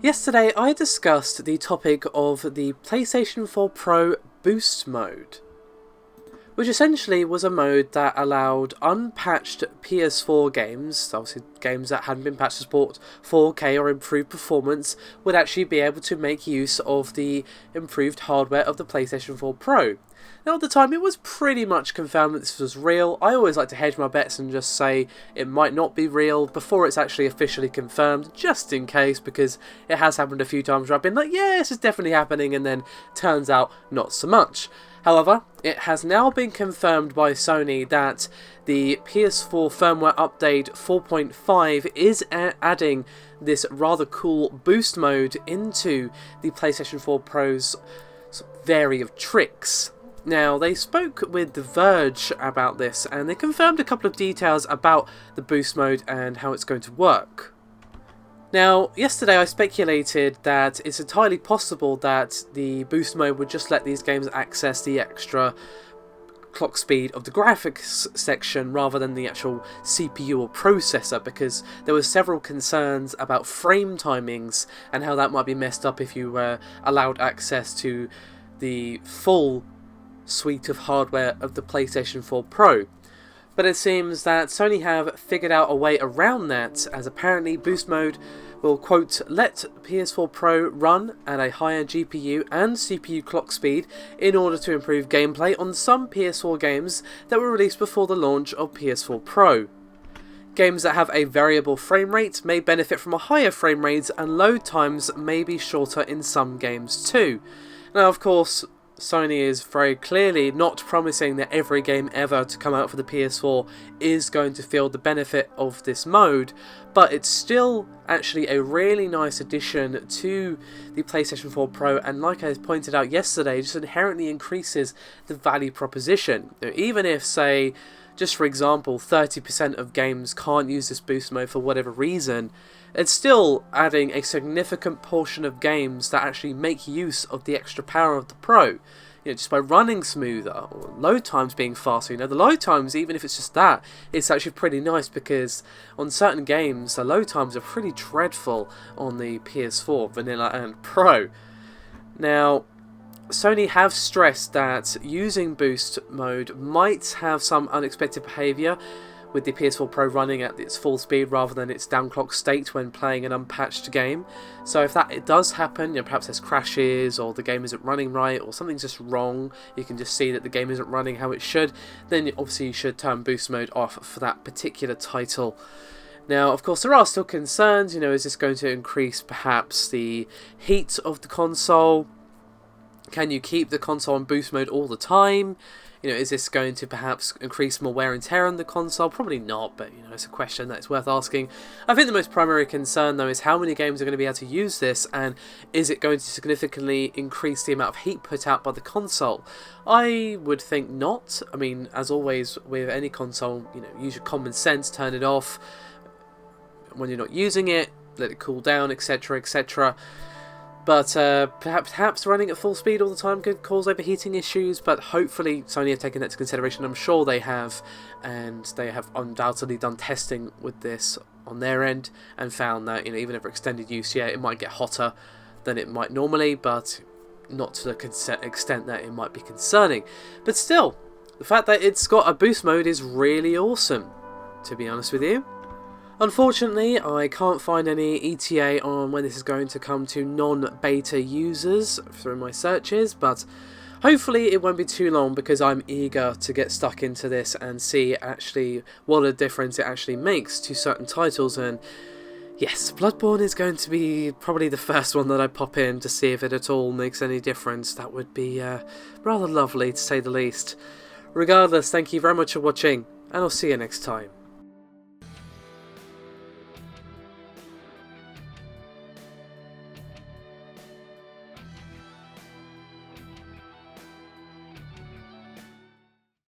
Yesterday I discussed the topic of the PlayStation 4 Pro Boost mode, which essentially was a mode that allowed unpatched PS4 games, obviously games that hadn't been patched to support 4K or improved performance, would actually be able to make use of the improved hardware of the PlayStation 4 Pro. Now at the time it was pretty much confirmed that this was real. I always like to hedge my bets and just say it might not be real before it's actually officially confirmed, just in case, because it has happened a few times where I've been like, yeah, this is definitely happening, and then turns out not so much. However, it has now been confirmed by Sony that the PS4 firmware update 4.5 is adding this rather cool boost mode into the PlayStation 4 Pro's variety of tricks. Now, they spoke with The Verge about this, and they confirmed a couple of details about the boost mode and how it's going to work. Now, yesterday I speculated that it's entirely possible that the boost mode would just let these games access the extra clock speed of the graphics section rather than the actual CPU or processor, because there were several concerns about frame timings and how that might be messed up if you were allowed access to the full suite of hardware of the PlayStation 4 Pro. But it seems that Sony have figured out a way around that, as apparently boost mode will, quote, let PS4 Pro run at a higher GPU and CPU clock speed in order to improve gameplay on some PS4 games that were released before the launch of PS4 Pro. Games that have a variable frame rate may benefit from a higher frame rate, and load times may be shorter in some games too. Now, of course, Sony is very clearly not promising that every game ever to come out for the PS4 is going to feel the benefit of this mode, but it's still actually a really nice addition to the PlayStation 4 Pro, and like I pointed out yesterday, just inherently increases the value proposition. Even if, say, just for example, 30% of games can't use this boost mode for whatever reason, it's still adding a significant portion of games that actually make use of the extra power of the Pro. Just by running smoother, or load times being faster. The load times, even if it's just that, it's actually pretty nice, because on certain games, the load times are pretty dreadful on the PS4, Vanilla and Pro. Now, Sony have stressed that using boost mode might have some unexpected behaviour, with the PS4 Pro running at its full speed rather than its downclock state when playing an unpatched game. So if it does happen, perhaps there's crashes, or the game isn't running right, or something's just wrong, you can just see that the game isn't running how it should, then obviously you should turn boost mode off for that particular title. Now, of course, there are still concerns. Is this going to increase perhaps the heat of the console? Can you keep the console on boost mode all the time? Is this going to perhaps increase more wear and tear on the console? Probably not, but it's a question that's worth asking. I think the most primary concern, though, is how many games are going to be able to use this, and is it going to significantly increase the amount of heat put out by the console? I would think not. As always with any console, use your common sense, turn it off when you're not using it, let it cool down, etc, etc. But perhaps running at full speed all the time could cause overheating issues, but hopefully Sony have taken that into consideration. I'm sure they have, and they have undoubtedly done testing with this on their end and found that even if for extended use, yeah, it might get hotter than it might normally, but not to the extent that it might be concerning. But still, the fact that it's got a boost mode is really awesome, to be honest with you. Unfortunately, I can't find any ETA on when this is going to come to non-beta users through my searches, but hopefully it won't be too long, because I'm eager to get stuck into this and see actually what a difference it actually makes to certain titles. And yes, Bloodborne is going to be probably the first one that I pop in to see if it at all makes any difference. That would be rather lovely, to say the least. Regardless, thank you very much for watching, and I'll see you next time.